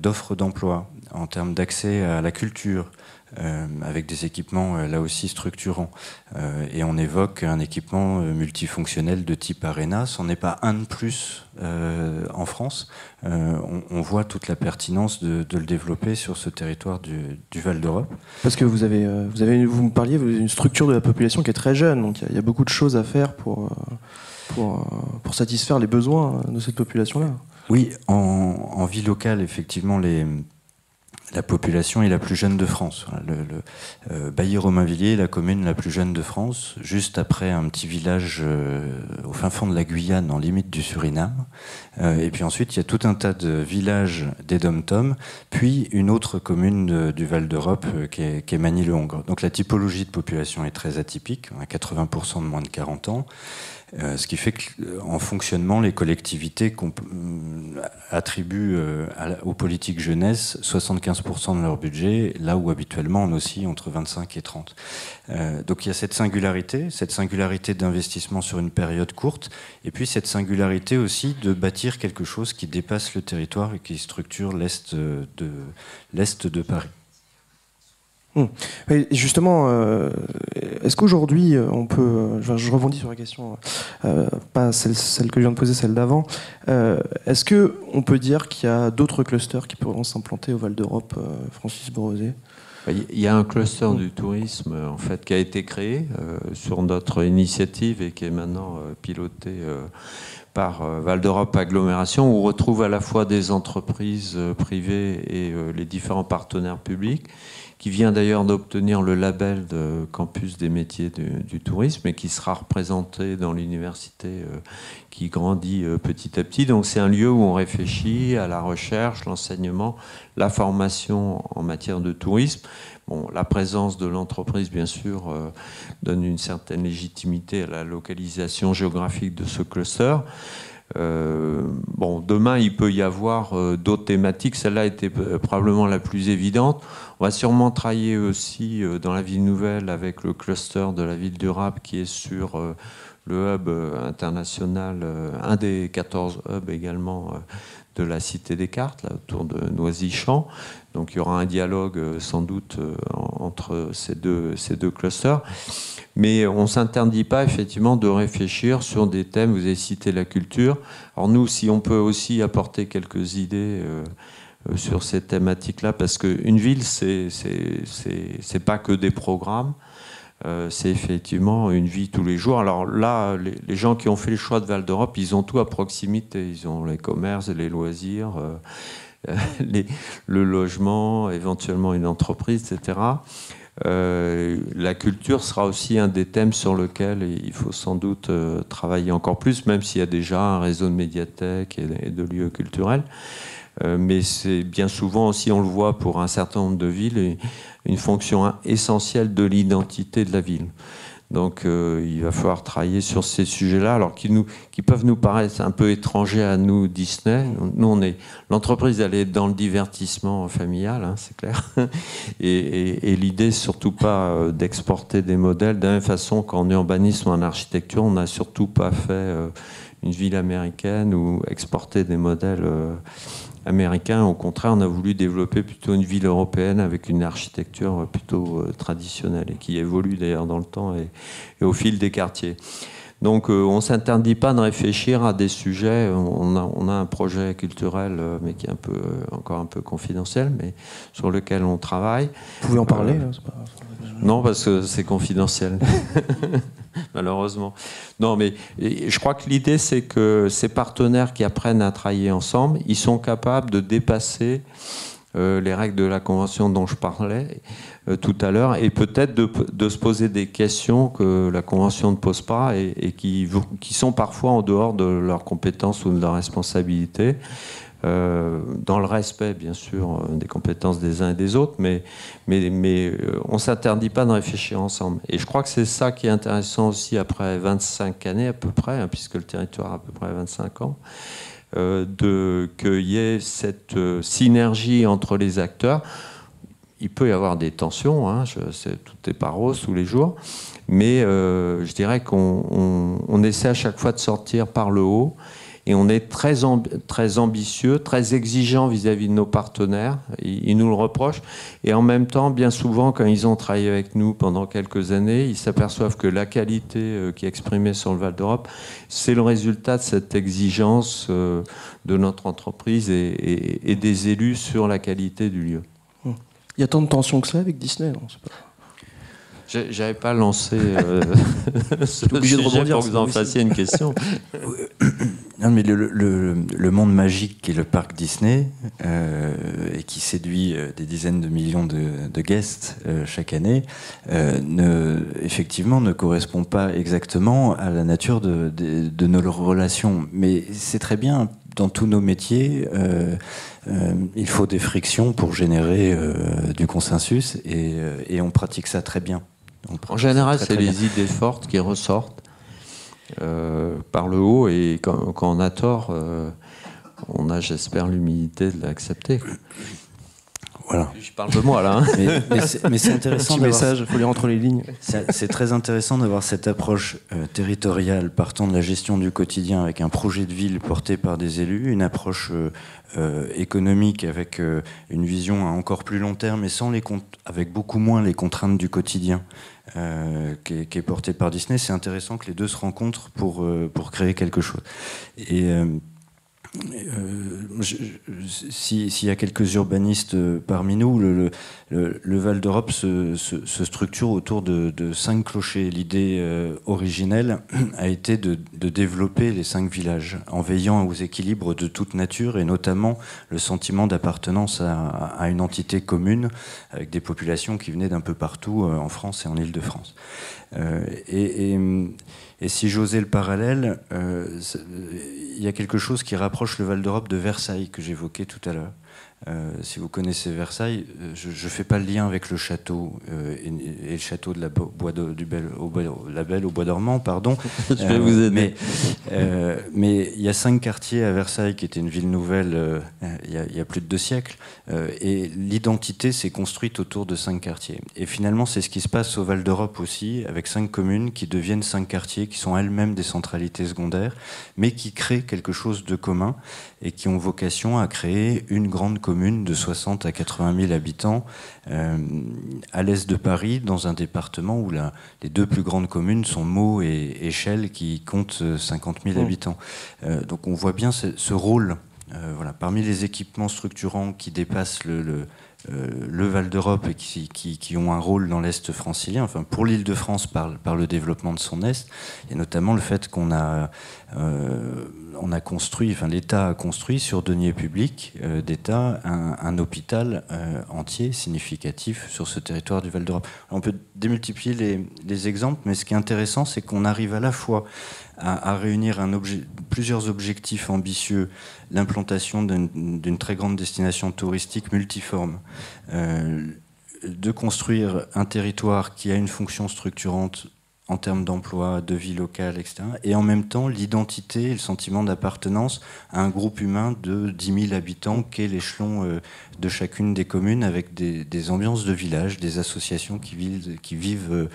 S3: d'offres d'emploi, en termes d'accès à la culture, avec des équipements là aussi structurants. Et on évoque un équipement multifonctionnel de type Arena. Ce n'en est pas un de plus en France. On voit toute la pertinence de le développer sur ce territoire du Val d'Europe.
S1: Parce que vous me parliez, vous avez une structure de la population qui est très jeune, donc il y a beaucoup de choses à faire pour satisfaire les besoins de cette population-là.
S3: Oui, en vie locale, effectivement, la population est la plus jeune de France. Bailly-Romainvilliers est la commune la plus jeune de France, juste après un petit village au fin fond de la Guyane, en limite du Suriname. Et puis ensuite, il y a tout un tas de villages des Dom-Tom, puis une autre commune du Val d'Europe qui est Magny-le-Hongre. Donc la typologie de population est très atypique, on a 80% de moins de 40 ans. Ce qui fait qu'en fonctionnement, les collectivités attribuent aux politiques jeunesse 75% de leur budget, là où habituellement on oscille entre 25 et 30. Donc il y a cette singularité d'investissement sur une période courte, et puis cette singularité aussi de bâtir quelque chose qui dépasse le territoire et qui structure l'Est de Paris.
S1: Et justement, est-ce qu'aujourd'hui, on peut... je rebondis sur la question, pas celle que je viens de poser, celle d'avant. Est-ce qu'on peut dire qu'il y a d'autres clusters qui pourront s'implanter au Val d'Europe, Francis Borosé ?
S2: Il y a un cluster du tourisme en fait, qui a été créé sur notre initiative et qui est maintenant piloté par Val d'Europe Agglomération, où on retrouve à la fois des entreprises privées et les différents partenaires publics, qui vient d'ailleurs d'obtenir le label de campus des métiers du tourisme et qui sera représenté dans l'université qui grandit petit à petit. Donc c'est un lieu où on réfléchit à la recherche, l'enseignement, la formation en matière de tourisme. Bon, la présence de l'entreprise, bien sûr, donne une certaine légitimité à la localisation géographique de ce cluster. Demain, il peut y avoir d'autres thématiques. Celle-là était probablement la plus évidente. On va sûrement travailler aussi dans la ville nouvelle avec le cluster de la ville durable qui est sur le hub international, un des 14 hubs également de la Cité des Cartes, là, autour de Noisy-Champs. Donc il y aura un dialogue sans doute entre ces deux clusters. Mais on ne s'interdit pas effectivement de réfléchir sur des thèmes, vous avez cité la culture. Alors nous, si on peut aussi apporter quelques idées sur ces thématiques-là, parce qu'une ville, c'est pas que des programmes, c'est effectivement une vie tous les jours. Alors là, les gens qui ont fait le choix de Val d'Europe, ils ont tout à proximité. Ils ont les commerces, les loisirs, le logement, éventuellement une entreprise, etc. La culture sera aussi un des thèmes sur lequel il faut sans doute travailler encore plus, même s'il y a déjà un réseau de médiathèques et de lieux culturels. Mais c'est bien souvent aussi, on le voit pour un certain nombre de villes, une fonction essentielle de l'identité de la ville. Donc il va falloir travailler sur ces sujets-là, alors qui peuvent nous paraître un peu étrangers à nous, Disney. Nous, l'entreprise, elle est dans le divertissement familial, hein, c'est clair. Et l'idée, surtout pas d'exporter des modèles. De la même façon qu'en urbanisme ou en architecture, on n'a surtout pas fait une ville américaine ou exporter des modèles américain. Au contraire, on a voulu développer plutôt une ville européenne avec une architecture plutôt traditionnelle et qui évolue d'ailleurs dans le temps et au fil des quartiers. Donc on ne s'interdit pas de réfléchir à des sujets. On a un projet culturel, mais qui est encore un peu confidentiel, mais sur lequel on travaille.
S1: Vous pouvez en parler là, c'est pas...
S2: Non, parce que c'est confidentiel. Malheureusement. Non, mais je crois que l'idée, c'est que ces partenaires qui apprennent à travailler ensemble, ils sont capables de dépasser les règles de la Convention dont je parlais tout à l'heure, et peut-être de se poser des questions que la Convention ne pose pas et qui sont parfois en dehors de leurs compétences ou de leurs responsabilités. Dans le respect, bien sûr, des compétences des uns et des autres, mais on ne s'interdit pas de réfléchir ensemble. Et je crois que c'est ça qui est intéressant aussi après 25 années à peu près, hein, puisque le territoire a à peu près 25 ans, qu'il y ait cette synergie entre les acteurs. Il peut y avoir des tensions, hein, tout n'est pas rose tous les jours, mais je dirais qu'on essaie à chaque fois de sortir par le haut. Et on est très ambitieux, très exigeant vis-à-vis de nos partenaires. Ils nous le reprochent. Et en même temps, bien souvent, quand ils ont travaillé avec nous pendant quelques années, ils s'aperçoivent que la qualité qui est exprimée sur le Val d'Europe, c'est le résultat de cette exigence de notre entreprise et des élus sur la qualité du lieu.
S1: Il y a tant de tensions que ça avec Disney, non ? C'est pas...
S2: J'avais pas lancé ce
S1: obligé de
S2: sujet
S1: rebondir,
S2: pour que vous en fassiez une question.
S3: Non, mais le monde magique qui est le parc Disney et qui séduit des dizaines de millions de guests chaque année, effectivement ne correspond pas exactement à la nature de nos relations. Mais c'est très bien. Dans tous nos métiers, il faut des frictions pour générer du consensus et on pratique ça très bien.
S2: En général, c'est les idées fortes qui ressortent par le haut et quand on a tort, on a, j'espère, l'humilité de l'accepter.
S3: Voilà.
S2: Je parle de moi là. Hein.
S3: Mais c'est intéressant.
S1: Un petit message, il faut lire entre les lignes.
S3: C'est très intéressant d'avoir cette approche territoriale partant de la gestion du quotidien avec un projet de ville porté par des élus, une approche économique avec une vision à encore plus long terme et avec beaucoup moins les contraintes du quotidien qui est portée par Disney. C'est intéressant que les deux se rencontrent pour créer quelque chose. Et s'il y a quelques urbanistes parmi nous, le Val d'Europe se structure autour de 5 clochers. L'idée originelle a été de développer les 5 villages en veillant aux équilibres de toute nature et notamment le sentiment d'appartenance à une entité commune avec des populations qui venaient d'un peu partout en France et en Île-de-France. Et si j'osais le parallèle, il y a quelque chose qui rapproche le Val d'Europe de Versailles que j'évoquais tout à l'heure. Si vous connaissez Versailles, je ne fais pas le lien avec le château et le château de la Belle au Bois dormant, pardon.
S2: Je vais vous aider.
S3: Mais il y a 5 quartiers à Versailles qui étaient une ville nouvelle il y a plus de 2 siècles. Et l'identité s'est construite autour de 5 quartiers. Et finalement, c'est ce qui se passe au Val d'Europe aussi, avec 5 communes qui deviennent 5 quartiers, qui sont elles-mêmes des centralités secondaires, mais qui créent quelque chose de commun et qui ont vocation à créer une grande commune de 60 à 80 000 habitants à l'est de Paris, dans un département où les 2 plus grandes communes sont Meaux et Échelles, qui comptent 50 000 habitants. Donc on voit bien ce rôle. Voilà. Parmi les équipements structurants qui dépassent le Val d'Europe et qui ont un rôle dans l'Est francilien, enfin pour l'Île-de-France par le développement de son Est, et notamment le fait qu'on a construit, enfin l'État a construit sur deniers publics d'État un hôpital entier, significatif sur ce territoire du Val d'Europe. On peut démultiplier les exemples, mais ce qui est intéressant, c'est qu'on arrive à la fois à réunir plusieurs objectifs ambitieux, l'implantation d'une très grande destination touristique multiforme, de construire un territoire qui a une fonction structurante en termes d'emploi, de vie locale, etc. Et en même temps, l'identité et le sentiment d'appartenance à un groupe humain de 10 000 habitants qu'est l'échelon de chacune des communes, avec des ambiances de village, des associations qui vivent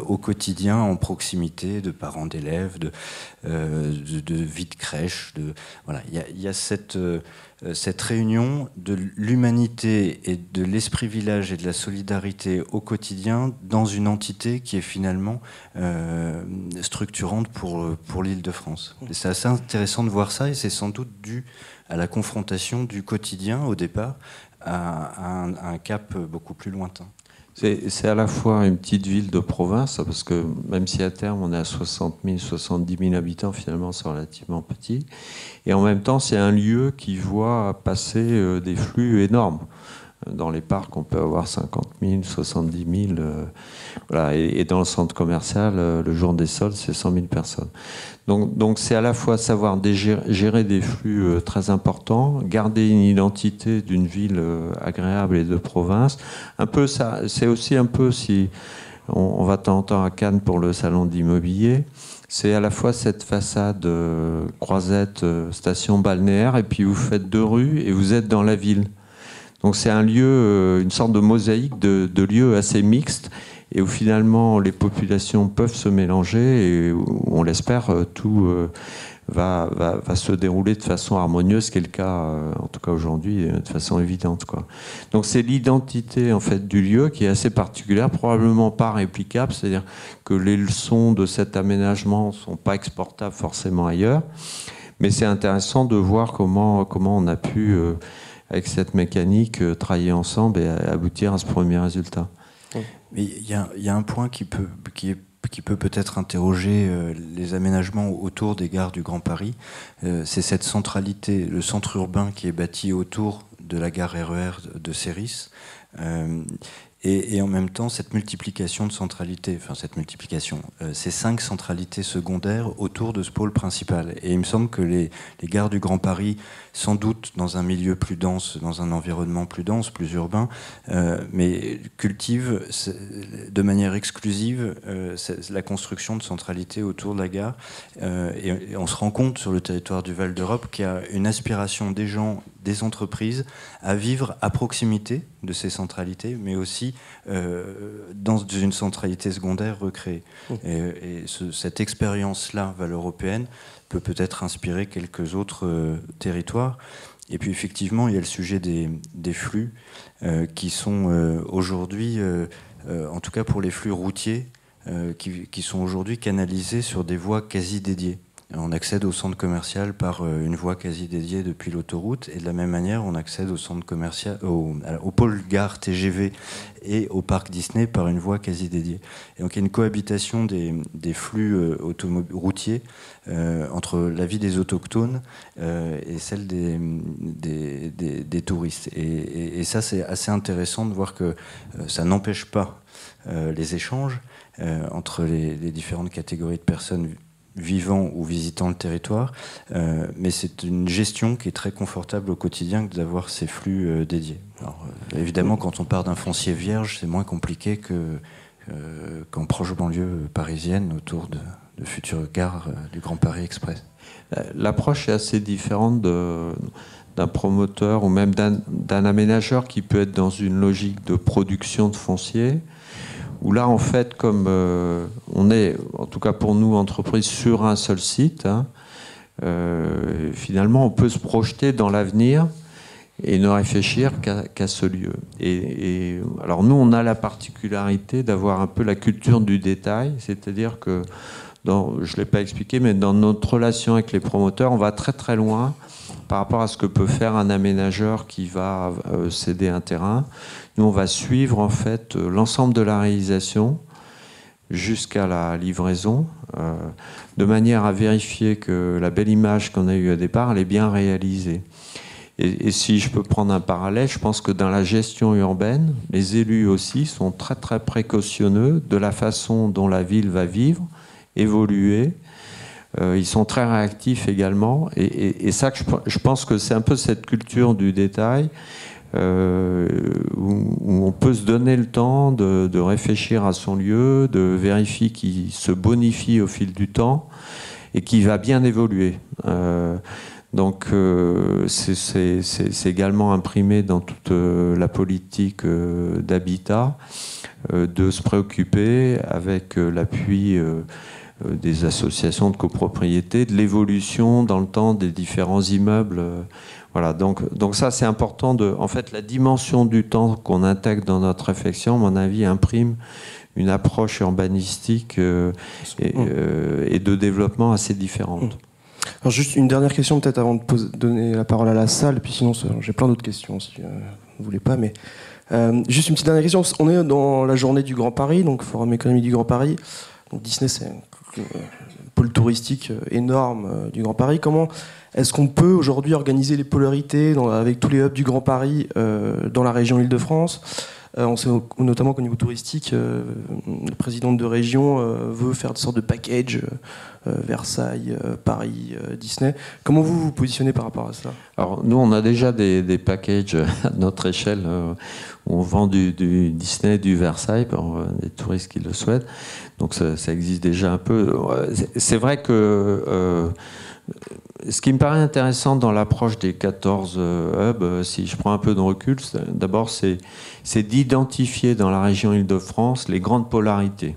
S3: au quotidien en proximité de parents d'élèves, de vie de crèche. Voilà. Il y a cette réunion de l'humanité et de l'esprit village et de la solidarité au quotidien dans une entité qui est finalement structurante pour l'Île-de-France. C'est assez intéressant de voir ça, et c'est sans doute dû à la confrontation du quotidien au départ à un cap beaucoup plus lointain.
S2: C'est à la fois une petite ville de province, parce que même si à terme on est à 60 000, 70 000 habitants, finalement c'est relativement petit. Et en même temps, c'est un lieu qui voit passer des flux énormes. Dans les parcs, on peut avoir 50 000, 70 000. Voilà. Et dans le centre commercial, le jour des soldes, c'est 100 000 personnes. Donc c'est à la fois savoir gérer des flux très importants, garder une identité d'une ville agréable et de province. Un peu ça, c'est aussi un peu, si on va de temps en temps à Cannes pour le salon d'immobilier, c'est à la fois cette façade croisette, station balnéaire, et puis vous faites 2 rues et vous êtes dans la ville. Donc c'est un lieu, une sorte de mosaïque de lieux assez mixtes, et où finalement les populations peuvent se mélanger, et où, on l'espère, tout va se dérouler de façon harmonieuse, ce qui est le cas, en tout cas aujourd'hui, de façon évidente, quoi. Donc c'est l'identité en fait du lieu qui est assez particulière, probablement pas réplicable, c'est-à-dire que les leçons de cet aménagement ne sont pas exportables forcément ailleurs, mais c'est intéressant de voir comment on a pu, avec cette mécanique, travailler ensemble et aboutir à ce premier résultat.
S3: Mais il y a un point qui peut peut-être interroger les aménagements autour des gares du Grand Paris. C'est cette centralité, le centre urbain qui est bâti autour de la gare RER de Séris. Et en même temps, cette multiplication de centralités, ces 5 centralités secondaires autour de ce pôle principal. Et il me semble que les gares du Grand Paris, sans doute dans un milieu plus dense, dans un environnement plus dense, plus urbain, mais cultivent de manière exclusive la construction de centralités autour de la gare. Et on se rend compte sur le territoire du Val d'Europe qu'il y a une aspiration des gens, des entreprises, à vivre à proximité de ces centralités, mais aussi dans une centralité secondaire recréée. Et cette expérience-là, valeuropéenne, peut-être inspirer quelques autres territoires. Et puis effectivement, il y a le sujet des flux qui sont aujourd'hui, en tout cas pour les flux routiers, qui sont aujourd'hui canalisés sur des voies quasi dédiées. On accède au centre commercial par une voie quasi dédiée depuis l'autoroute, et de la même manière, on accède au centre commercial, au pôle gare TGV et au parc Disney par une voie quasi dédiée. Et donc il y a une cohabitation des flux routiers entre la vie des autochtones et celle des touristes. Et ça, c'est assez intéressant de voir que ça n'empêche pas les échanges entre les différentes catégories de personnes vivant ou visitant le territoire, mais c'est une gestion qui est très confortable au quotidien que d'avoir ces flux dédiés. Alors, évidemment, quand on part d'un foncier vierge, c'est moins compliqué qu'en proche banlieue parisienne autour de futures gares du Grand Paris Express.
S2: L'approche est assez différente d'un promoteur ou même d'un aménageur qui peut être dans une logique de production de foncier, où là, en fait, comme on est, en tout cas pour nous, entreprise sur un seul site, finalement, on peut se projeter dans l'avenir et ne réfléchir qu'à ce lieu. Et alors, nous, on a la particularité d'avoir un peu la culture du détail, c'est-à-dire que, je ne l'ai pas expliqué, mais dans notre relation avec les promoteurs, on va très très loin par rapport à ce que peut faire un aménageur qui va céder un terrain. Nous, on va suivre en fait l'ensemble de la réalisation jusqu'à la livraison, de manière à vérifier que la belle image qu'on a eue au départ, elle est bien réalisée. Et si je peux prendre un parallèle, je pense que dans la gestion urbaine, les élus aussi sont très très précautionneux de la façon dont la ville va vivre, évoluer. Ils sont très réactifs également. Et ça, je pense que c'est un peu cette culture du détail où on peut se donner le temps de réfléchir à son lieu, de vérifier qu'il se bonifie au fil du temps et qu'il va bien évoluer. Donc c'est également imprimé dans toute la politique d'habitat, de se préoccuper avec l'appui des associations de copropriété, de l'évolution dans le temps des différents immeubles. Voilà, donc ça c'est important. En fait, la dimension du temps qu'on intègre dans notre réflexion, à mon avis, imprime une approche urbanistique et de développement assez différente.
S1: Alors juste une dernière question peut-être avant de donner la parole à la salle, puis sinon j'ai plein d'autres questions si vous ne voulez pas, mais juste une petite dernière question. On est dans la journée du Grand Paris, donc Forum économique du Grand Paris. Donc Disney c'est un pôle touristique énorme du Grand Paris. Comment est-ce qu'on peut aujourd'hui organiser les polarités avec tous les hubs du Grand Paris dans la région Île-de-France? On sait notamment qu'au niveau touristique, le président de région veut faire une sorte de package Versailles, Paris, Disney. Comment vous vous positionnez par rapport à ça?
S2: Alors nous, on a déjà des packages à notre échelle où on vend du Disney, du Versailles pour des touristes qui le souhaitent. Donc ça existe déjà un peu. C'est vrai que ce qui me paraît intéressant dans l'approche des 14 hubs, si je prends un peu de recul, d'abord c'est d'identifier dans la région Île-de-France les grandes polarités.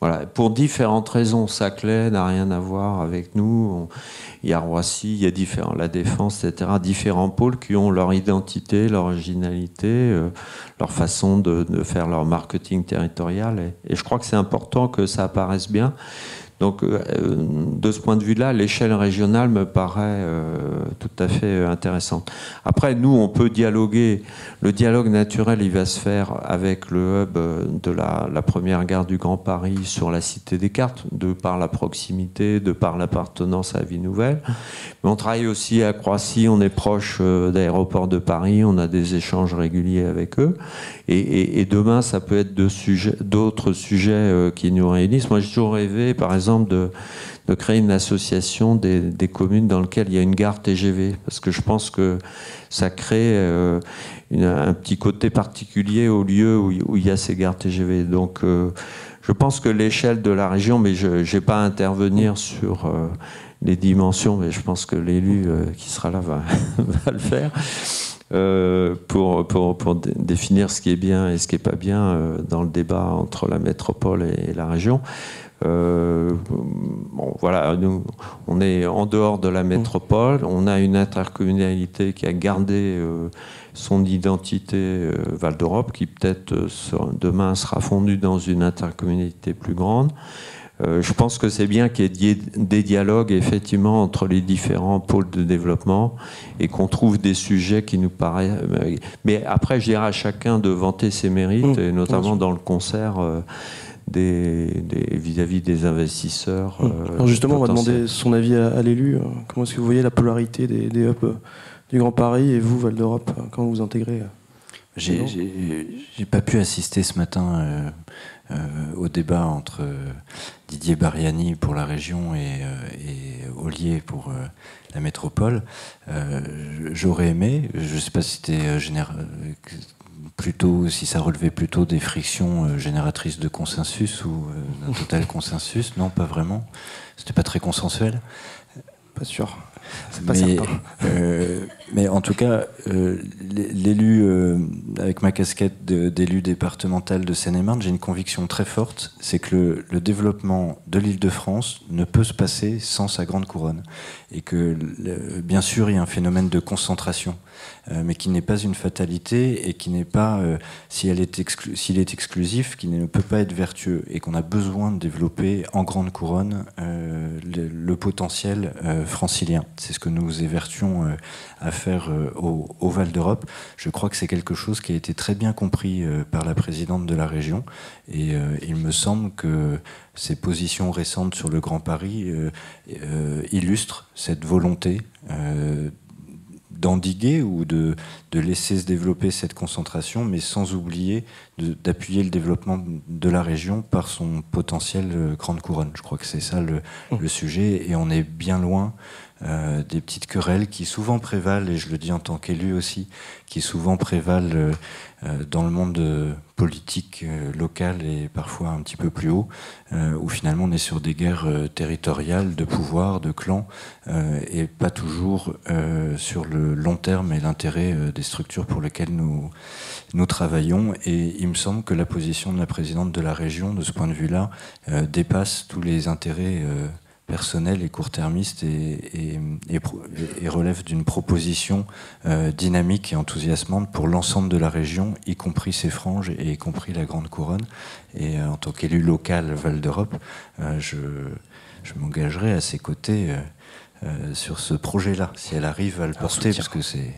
S2: Voilà, pour différentes raisons. Saclay n'a rien à voir avec nous. Il y a Roissy, il y a la Défense, etc. Différents pôles qui ont leur identité, leur originalité, leur façon de faire leur marketing territorial. Et je crois que c'est important que ça apparaisse bien. Donc, de ce point de vue-là, l'échelle régionale me paraît tout à fait intéressante. Après, nous, on peut dialoguer. Le dialogue naturel, il va se faire avec le hub de la première gare du Grand Paris sur la Cité des Cartes, de par la proximité, de par l'appartenance à la Vie Nouvelle. Mais on travaille aussi à Croissy, on est proche d'aéroports de Paris, on a des échanges réguliers avec eux. Et demain, ça peut être d'autres sujets qui nous réunissent. Moi, j'ai toujours rêvé, par exemple, de créer une association des communes dans lesquelles il y a une gare TGV, parce que je pense que ça crée un petit côté particulier au lieu où il y a ces gares TGV. Donc je pense que l'échelle de la région, mais je n'ai pas à intervenir sur les dimensions, mais je pense que l'élu qui sera là va le faire. Pour définir ce qui est bien et ce qui n'est pas bien dans le débat entre la métropole et la région. Bon, voilà, nous, on est en dehors de la métropole, on a une intercommunalité qui a gardé son identité Val d'Europe, qui peut-être demain sera fondue dans une intercommunalité plus grande. Je pense que c'est bien qu'il y ait des dialogues effectivement entre les différents pôles de développement et qu'on trouve des sujets qui nous paraissent... Mais après, je dirais à chacun de vanter ses mérites, et notamment dans le concert vis-à-vis des investisseurs.
S1: Alors justement, on va demander son avis à l'élu. Comment est-ce que vous voyez la polarité des hubs du Grand Paris et vous, Val d'Europe, quand vous intégrez?
S3: J'ai pas pu assister ce matin au débat entre Didier Bariani pour la région et Ollier pour la métropole. J'aurais aimé, je ne sais pas si c'était plutôt, si ça relevait plutôt des frictions génératrices de consensus ou d'un total consensus. Non, pas vraiment. C'était pas très consensuel.
S1: Pas sûr. C'est pas certain.
S3: Mais en tout cas, l'élu, avec ma casquette d'élu départemental de Seine-et-Marne, j'ai une conviction très forte, c'est que le développement de l'Île-de-France ne peut se passer sans sa grande couronne. Et que, bien sûr, il y a un phénomène de concentration, mais qui n'est pas une fatalité et qui n'est pas, s'il est exclusif, qui ne peut pas être vertueux. Et qu'on a besoin de développer en grande couronne le potentiel francilien. C'est ce que nous évertions à faire au Val d'Europe. Je crois que c'est quelque chose qui a été très bien compris par la présidente de la région, et il me semble que ces positions récentes sur le Grand Paris illustrent cette volonté d'endiguer ou de laisser se développer cette concentration, mais sans oublier d'appuyer le développement de la région par son potentiel grande couronne. Je crois que c'est ça le sujet, et on est bien loin des petites querelles qui souvent prévalent, et je le dis en tant qu'élu aussi, qui souvent prévalent dans le monde politique local et parfois un petit peu plus haut, où finalement on est sur des guerres territoriales, de pouvoir, de clans, et pas toujours sur le long terme et l'intérêt des structures pour lesquelles nous travaillons. Et il me semble que la position de la présidente de la région, de ce point de vue-là, dépasse tous les intérêts personnel et court-termiste, et relève d'une proposition dynamique et enthousiasmante pour l'ensemble de la région, y compris ses franges et y compris la Grande Couronne. Et en tant qu'élu local Val d'Europe, je m'engagerai à ses côtés sur ce projet-là, si elle arrive à le porter, parce que c'est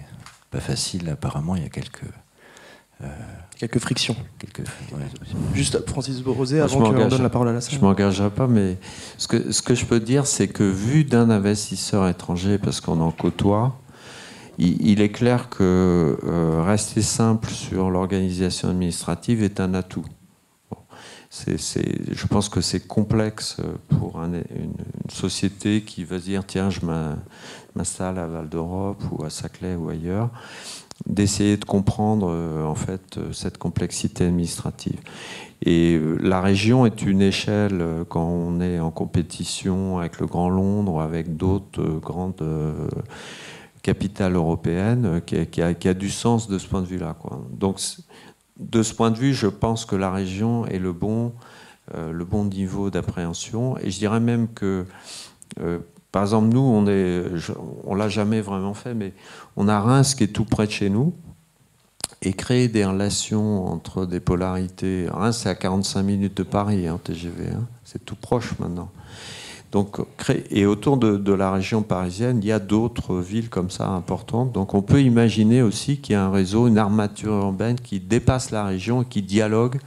S3: pas facile, apparemment, il y a quelques
S1: frictions.
S3: Ouais.
S1: Juste Francis Borosé, avant qu'on donne la parole à la salle.
S2: Je ne m'engagerai pas, mais ce que je peux dire, c'est que vu d'un investisseur étranger, parce qu'on en côtoie, il est clair que rester simple sur l'organisation administrative est un atout. Bon, je pense que c'est complexe pour une société qui va se dire tiens, je m'installe à Val d'Europe ou à Saclay ou ailleurs, d'essayer de comprendre en fait cette complexité administrative. Et la région est une échelle quand on est en compétition avec le Grand Londres, avec d'autres grandes capitales européennes, qui a du sens de ce point de vue-là, quoi. Donc de ce point de vue, je pense que la région est le bon niveau d'appréhension. Et je dirais même que par exemple, nous, on l'a jamais vraiment fait, mais on a Reims qui est tout près de chez nous, et créer des relations entre des polarités. Reims, c'est à 45 minutes de Paris, TGV, c'est tout proche maintenant. Donc, et autour de la région parisienne, il y a d'autres villes comme ça importantes. Donc, on peut imaginer aussi qu'il y a un réseau, une armature urbaine qui dépasse la région et qui dialogue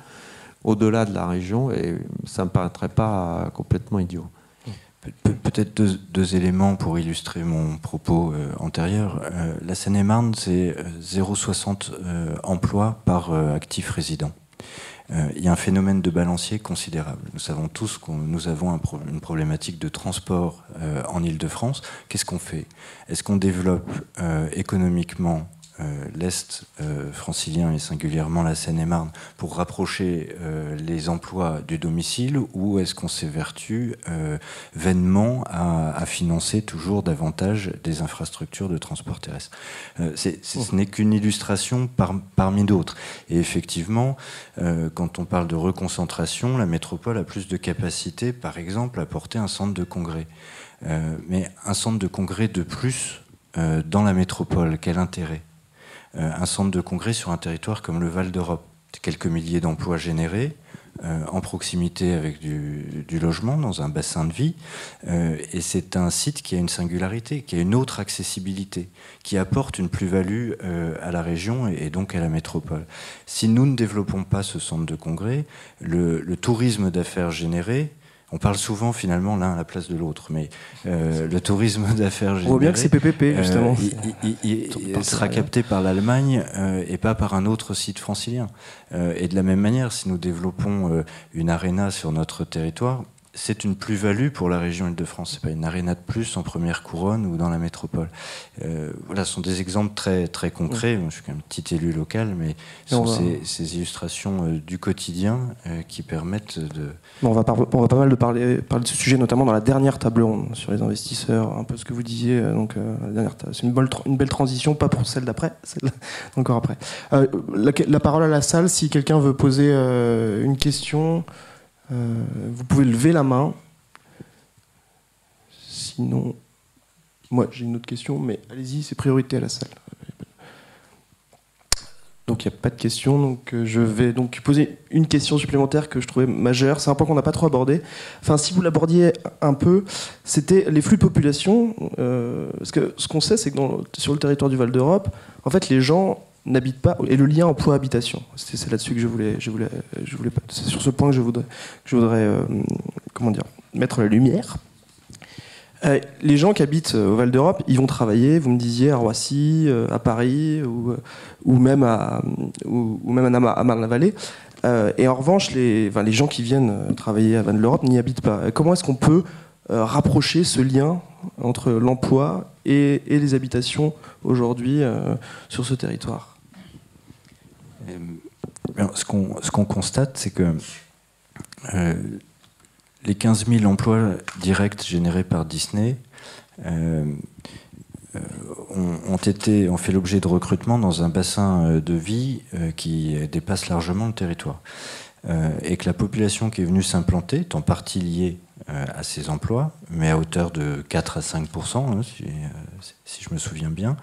S2: au-delà de la région, et ça ne me paraîtrait pas complètement idiot.
S3: Peut-être deux éléments pour illustrer mon propos antérieur. La Seine-et-Marne, c'est 0,60 emplois par actif résident. Il y a un phénomène de balancier considérable. Nous savons tous que nous avons une problématique de transport en Île-de-France. Qu'est-ce qu'on fait? Est-ce qu'on développe économiquement l'Est francilien et singulièrement la Seine-et-Marne pour rapprocher les emplois du domicile, ou est-ce qu'on s'évertue vainement à financer toujours davantage des infrastructures de transport terrestre? Ce n'est qu'une illustration parmi d'autres. Et effectivement, quand on parle de reconcentration, la métropole a plus de capacité, par exemple, à porter un centre de congrès. Mais un centre de congrès de plus dans la métropole, quel intérêt? Un centre de congrès sur un territoire comme le Val d'Europe, quelques milliers d'emplois générés, en proximité avec du logement, dans un bassin de vie, et c'est un site qui a une singularité, qui a une autre accessibilité, qui apporte une plus-value à la région et donc à la métropole. Si nous ne développons pas ce centre de congrès, le tourisme d'affaires généré, on parle souvent finalement l'un à la place de l'autre, mais le tourisme d'affaires généré...
S1: On voit bien que c'est PPP, justement.
S3: Il sera capté par l'Allemagne et pas par un autre site francilien. Et de la même manière, si nous développons une aréna sur notre territoire, c'est une plus-value pour la région Île-de-France. C'est pas une aréna de plus en première couronne ou dans la métropole. Voilà, ce sont des exemples très, très concrets. Moi, je suis quand même petit élu local, mais ce sont ces illustrations du quotidien qui permettent de...
S1: On va pas mal parler de ce sujet, notamment dans la dernière table ronde sur les investisseurs, un peu ce que vous disiez. Donc, c'est une belle transition, pas pour celle d'après, celle encore après. La parole à la salle, si quelqu'un veut poser une question... vous pouvez lever la main. Sinon, moi j'ai une autre question, mais allez-y, c'est priorité à la salle. Donc il n'y a pas de questions, donc je vais donc poser une question supplémentaire que je trouvais majeure. C'est un point qu'on n'a pas trop abordé. Enfin, si vous l'abordiez un peu, c'était les flux de population. Parce que ce qu'on sait, c'est que sur le territoire du Val d'Europe, en fait, les gens n'habitent pas, et le lien emploi-habitation. C'est là-dessus que c'est sur ce point que je voudrais comment dire, mettre la lumière. Les gens qui habitent au Val d'Europe, ils vont travailler, vous me disiez, à Roissy, à Paris, ou même à Marne-la-Vallée. Et en revanche, les gens qui viennent travailler à Val d'Europe n'y habitent pas. Comment est-ce qu'on peut rapprocher ce lien entre l'emploi et les habitations aujourd'hui sur ce territoire ?
S3: Ce qu'on constate, c'est que les 15 000 emplois directs générés par Disney ont fait l'objet de recrutement dans un bassin de vie qui dépasse largement le territoire. Et que la population qui est venue s'implanter est en partie liée à ces emplois, mais à hauteur de 4 à 5%, hein, si je me souviens bien.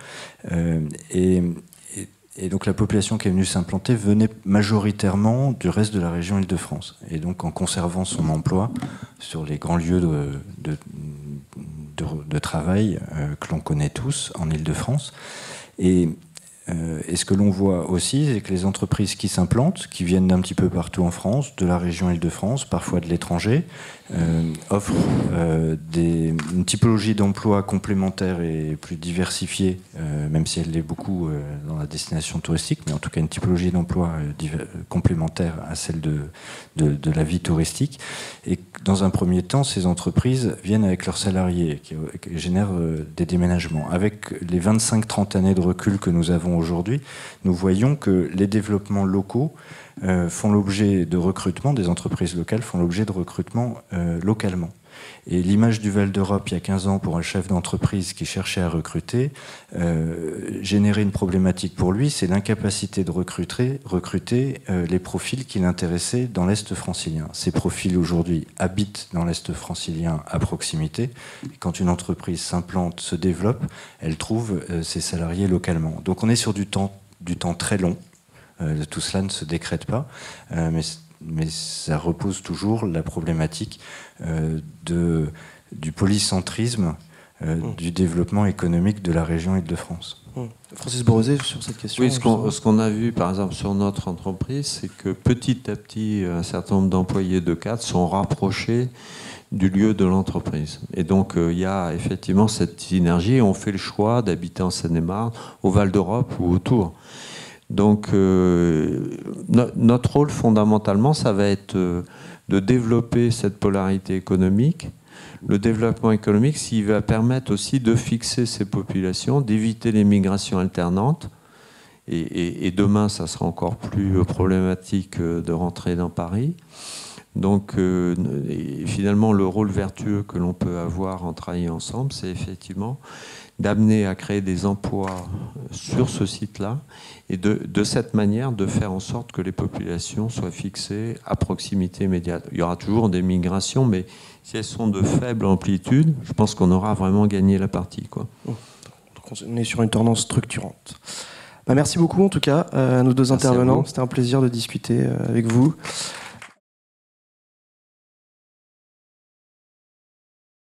S3: Et donc la population qui est venue s'implanter venait majoritairement du reste de la région Île-de-France. Et donc en conservant son emploi sur les grands lieux de travail que l'on connaît tous en Île-de-France. Et ce que l'on voit aussi, c'est que les entreprises qui s'implantent, qui viennent d'un petit peu partout en France, de la région Île-de-France, parfois de l'étranger, offrent une typologie d'emploi complémentaire et plus diversifiée, même si elle l'est beaucoup dans la destination touristique, mais en tout cas une typologie d'emploi complémentaire à celle de la vie touristique. Et dans un premier temps, ces entreprises viennent avec leurs salariés, qui génèrent des déménagements. Avec les 25-30 années de recul que nous avons aujourd'hui, nous voyons que les développements locaux font l'objet de recrutement, des entreprises locales font l'objet de recrutement localement. Et l'image du Val d'Europe il y a 15 ans pour un chef d'entreprise qui cherchait à recruter générait une problématique pour lui, c'est l'incapacité de recruter les profils qui l'intéressaient dans l'Est francilien. Ces profils aujourd'hui habitent dans l'Est francilien à proximité. Et quand une entreprise s'implante, se développe, elle trouve ses salariés localement. Donc on est sur du temps très long. Tout cela ne se décrète pas, mais ça repose toujours la problématique du polycentrisme du développement économique de la région Île-de-France.
S1: Francis Borosé, sur cette question.
S2: Oui, ce qu'on a vu par exemple sur notre entreprise, c'est que petit à petit, un certain nombre d'employés de cadres sont rapprochés du lieu de l'entreprise. Et donc il y a effectivement cette synergie et on fait le choix d'habiter en Seine-et-Marne, au Val d'Europe ou autour. Donc notre rôle fondamentalement, ça va être de développer cette polarité économique. Le développement économique, s'il va permettre aussi de fixer ces populations, d'éviter les migrations alternantes. Et demain, ça sera encore plus problématique de rentrer dans Paris. Donc finalement, le rôle vertueux que l'on peut avoir en travaillant ensemble, c'est effectivement d'amener à créer des emplois sur ce site-là et de cette manière de faire en sorte que les populations soient fixées à proximité immédiate. Il y aura toujours des migrations, mais si elles sont de faible amplitude, je pense qu'on aura vraiment gagné la partie, quoi.
S1: Donc on est sur une tendance structurante. Merci beaucoup en tout cas à nos deux intervenants. C'était un plaisir de discuter avec vous.